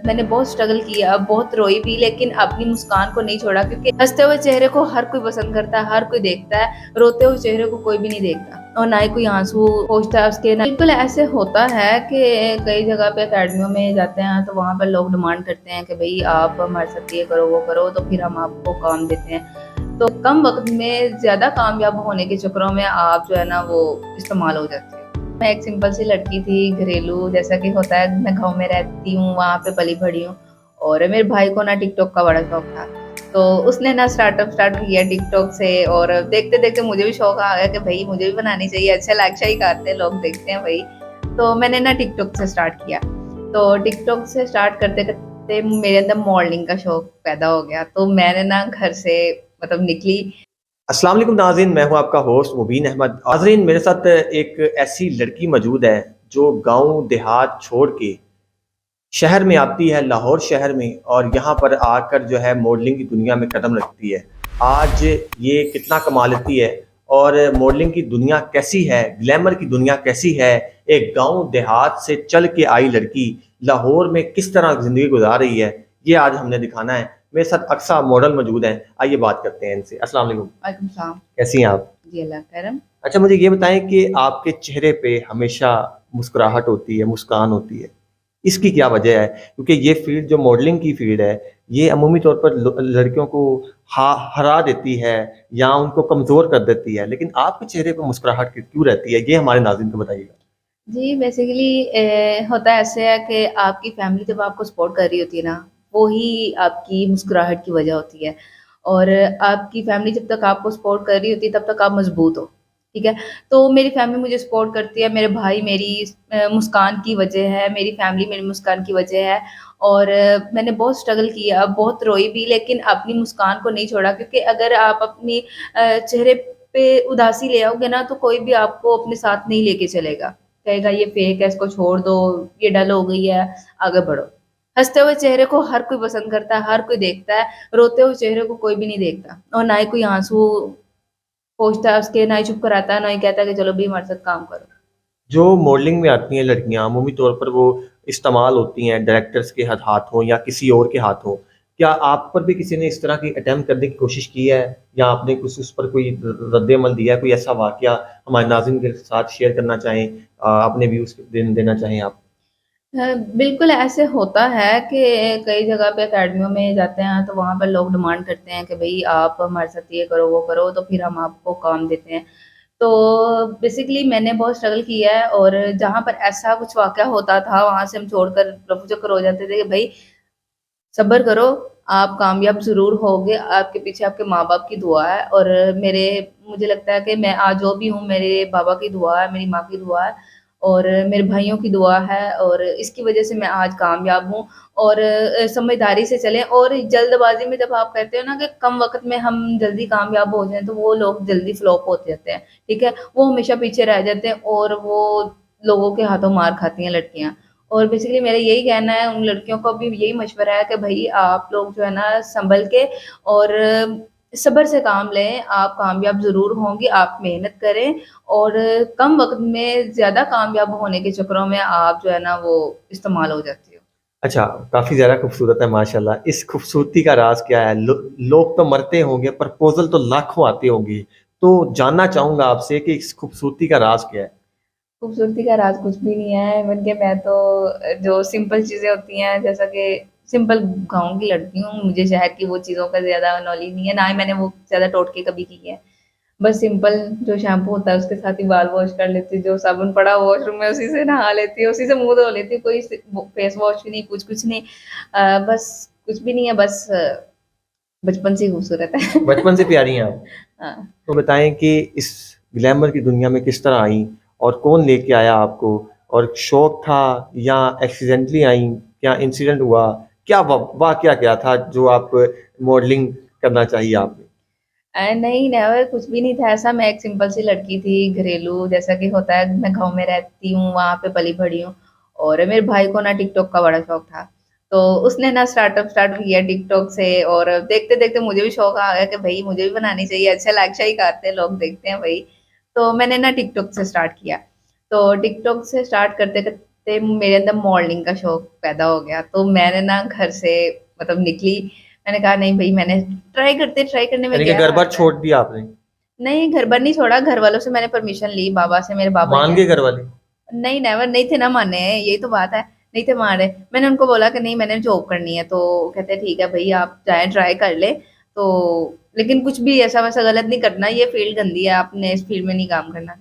मैंने बहुत स्ट्रगल किया, बहुत रोई भी, लेकिन अपनी मुस्कान को नहीं छोड़ा, क्योंकि हँसते हुए चेहरे को हर कोई पसंद करता है, हर कोई देखता है। रोते हुए चेहरे को कोई भी नहीं देखता और ना ही कोई आंसू पोंछता है उसके। ना बिल्कुल ऐसे होता है कि कई जगह पे अकेडमियों में जाते हैं तो वहाँ पर लोग डिमांड करते हैं कि भाई आप हमारे साथ ये करो वो करो, तो फिर हम आपको काम देते हैं। तो कम वक्त में ज्यादा कामयाब होने के चक्करों में आप जो है ना वो इस्तेमाल हो जाते हो। मैं एक सिंपल सी लड़की थी, घरेलू जैसा कि होता है, मैं गाँव में रहती हूँ, वहाँ पे पली बड़ी हूँ। और मेरे भाई को ना टिकटॉक का बड़ा शौक था, तो उसने ना स्टार्टअप स्टार्ट किया टिकटॉक से। और देखते देखते मुझे भी शौक आ गया कि भाई मुझे भी बनानी चाहिए, अच्छा लाइक शाइक आते हैं, लोग देखते हैं भाई। तो मैंने ना टिकटॉक से स्टार्ट किया। तो टिकटॉक से स्टार्ट करते करते मेरे अंदर मॉडलिंग का शौक पैदा हो गया। तो मैंने ना घर से मतलब निकली। अस्सलाम वालेकुम नाज़रीन, मैं हूं आपका होस्ट मुबीन अहमद। नाज़रीन, मेरे साथ एक ऐसी लड़की मौजूद है जो गांव देहात छोड़ के शहर में आती है, लाहौर शहर में, और यहाँ पर आकर जो है मॉडलिंग की दुनिया में कदम रखती है। आज ये कितना कमा लेती है और मॉडलिंग की दुनिया कैसी है, ग्लैमर की दुनिया कैसी है, एक गांव देहात से चल के आई लड़की लाहौर में किस तरह ज़िंदगी गुजार रही है, ये आज हमने दिखाना है। मेरे साथ अक्सा मॉडल मौजूद हैं, आइए बात करते हैं इनसे। अस्सलाम वालेकुम। वालेकुम सलाम। कैसी हैं आप? जी अल्लाह करम। अच्छा, मुझे ये बताएं कि आपके चेहरे पे हमेशा मुस्कुराहट होती है, मुस्कान होती है, इसकी क्या वजह है? क्योंकि ये फील्ड जो मॉडलिंग की फील्ड है, ये अमूमी तौर पर लड़कियों को हरा देती है या उनको कमज़ोर कर देती है, लेकिन आपके चेहरे पे मुस्कुराहट क्यों रहती है? ये हमारे नाज़रीन को बताइएगा। जी, बेसिकली होता ऐसे है कि आपकी फैमिली जब आपको सपोर्ट कर रही होती है ना, वो ही आपकी मुस्कुराहट की वजह होती है। और आपकी फैमिली जब तक आपको सपोर्ट कर रही होती है, तब तक आप मज़बूत हो, ठीक है? तो मेरी फैमिली मुझे सपोर्ट करती है, मेरे भाई मेरी मुस्कान की वजह है, मेरी फैमिली मेरी मुस्कान की वजह है। और मैंने बहुत स्ट्रगल किया, बहुत रोई भी, लेकिन अपनी मुस्कान को नहीं छोड़ा, क्योंकि अगर आप अपनी चेहरे पे उदासी ले आओगे ना, तो कोई भी आपको अपने साथ नहीं लेके चलेगा। कहेगा ये फेक है, इसको छोड़ दो, ये डल हो गई है, आगे बढ़ो। हँसते हुए चेहरे को हर कोई पसंद करता है, हर कोई देखता है, रोते हुए चेहरे को कोई भी नहीं देखता और ना ही कोई आँसू पोंछता है उसके, ना ही चुप कराता है, ना ही कहता है कि चलो भई हमारे साथ काम करो। जो मॉडलिंग में आती हैं लड़कियां, अमूमी तौर पर वो इस्तेमाल होती हैं डायरेक्टर्स के हाथों या किसी और के हाथों। क्या आप पर भी किसी ने इस तरह की अटेम्प्ट करने की कोशिश की है, या आपने कुछ उस पर कोई रद्द-ए-अमल दिया है? कोई ऐसा वाकया हमारे नाज़रीन के साथ शेयर करना चाहें, अपने व्यूज़ देना चाहें आप? बिल्कुल ऐसे होता है कि कई जगह पे अकेडमियों में जाते हैं तो वहाँ पर लोग डिमांड करते हैं कि भई आप हमारे साथ ये करो, वो करो, तो फिर हम आपको काम देते हैं। तो बेसिकली मैंने बहुत स्ट्रगल किया है। और जहाँ पर ऐसा कुछ वाक़या होता था, वहाँ से हम छोड़कर रफू-चक्कर हो जाते थे कि भई सब्र करो, आप कामयाब ज़रूर होगे, आपके पीछे आपके माँ-बाप की दुआ है। और मेरे मुझे लगता है कि मैं आज जो भी हूँ, मेरे बाबा की दुआ है, मेरी माँ की दुआ है और मेरे भाइयों की दुआ है, और इसकी वज़ह से मैं आज कामयाब हूँ। और समझदारी से चलें। और जल्दबाज़ी में जब आप कहते हो ना कि कम वक़्त में हम जल्दी कामयाब हो जाएँ, तो वो लोग जल्दी फ्लॉप हो जाते हैं, ठीक है? वो हमेशा पीछे रह जाते हैं और वो लोगों के हाथों मार खाती हैं लड़कियाँ। और बेसिकली मेरा यही कहना है, उन लड़कियों को भी यही मशवरा है कि भई आप लोग जो है ना सँभल के और सब्र से काम लें, आप कामयाब ज़रूर होंगी, आप मेहनत करें। और कम वक़्त में ज़्यादा कामयाब होने के चक्करों में आप जो है ना वो इस्तेमाल हो जाती हो। अच्छा, काफ़ी ज़्यादा खूबसूरत है माशाल्लाह। इस खूबसूरती का राज़ क्या है? लोग तो मरते होंगे, प्रपोज़ल तो लाखों आती होंगी। तो जानना चाहूँगा आपसे कि इस खूबसूरती का राज़ क्या है? खूबसूरती का राज़ कुछ भी नहीं है, इवन कि मैं तो जो सिंपल चीज़ें होती हैं, जैसा कि सिंपल गाँव की लड़की हूँ, मुझे शहर की वो चीज़ों का ज़्यादा नॉलेज नहीं है, ना ही मैंने वो ज़्यादा टोटके कभी किए हैं। बस सिंपल जो शैम्पू होता है उसके साथ ही बाल वॉश कर लेती हूँ, जो साबुन पड़ा हो वॉशरूम में उसी से नहा लेती हूँ, उसी से मुँह धो लेती हूँ, कोई फेस वॉश भी नहीं, कुछ-कुछ नहीं। बस कुछ भी नहीं है, बस बचपन से ही खूबसूरत है। बचपन से प्यारी हैं आप। हाँ। तो बताएँ कि इस ग्लैमर की दुनिया में किस तरह आईं और कौन लेके आया आपको? और शौक था या एक्सीडेंटली आईं? क्या इंसिडेंट हुआ? क्या वाकया क्या था जो आप मॉडलिंग करना चाहिए आपने? नहीं, नेवर, कुछ भी नहीं था ऐसा। मैं एक सिंपल सी लड़की थी, घरेलू जैसा कि होता है, मैं गाँव में रहती हूँ, वहाँ पे पली-बड़ी हूँ। और मेरे भाई को ना टिकटॉक का बड़ा शौक था। तो उसने ना स्टार्टअप स्टार्ट किया टिकटॉक से। और देखते-देखते मुझे भी शौक आ गया कि भई मुझे भी बनानी चाहिए, अच्छा लाइक शाइक आते हैं, लोग देखते हैं भई। तो मैंने ना टिकटॉक से स्टार्ट किया। तो टिकटॉक से स्टार्ट करते ते मेरे अंदर मॉडलिंग का शौक पैदा हो गया। तो मैंने ना घर से मतलब निकली, मैंने कहा नहीं भई, मैंने ट्राई करने में यानी कि क्या घर बार हर्ज है। छोड़ दिया आपने? नहीं, घर पर नहीं छोड़ा, घर वालों से मैंने परमिशन ली, बाबा से, मेरे बाबा ही मान हैं। गए घर वाले? नहीं, नेवर नहीं थे ना माने, यही तो बात है, नहीं थे मान रहे। मैंने उनको बोला कि नहीं मैंने जॉब करनी है, तो कहते हैं ठीक है भई आप जाएँ ट्राई कर लें। तो लेकिन कुछ भी ऐसा-वैसा गलत नहीं करना, ये फील्ड गंदी है, आपने इस फील्ड में नहीं काम करना।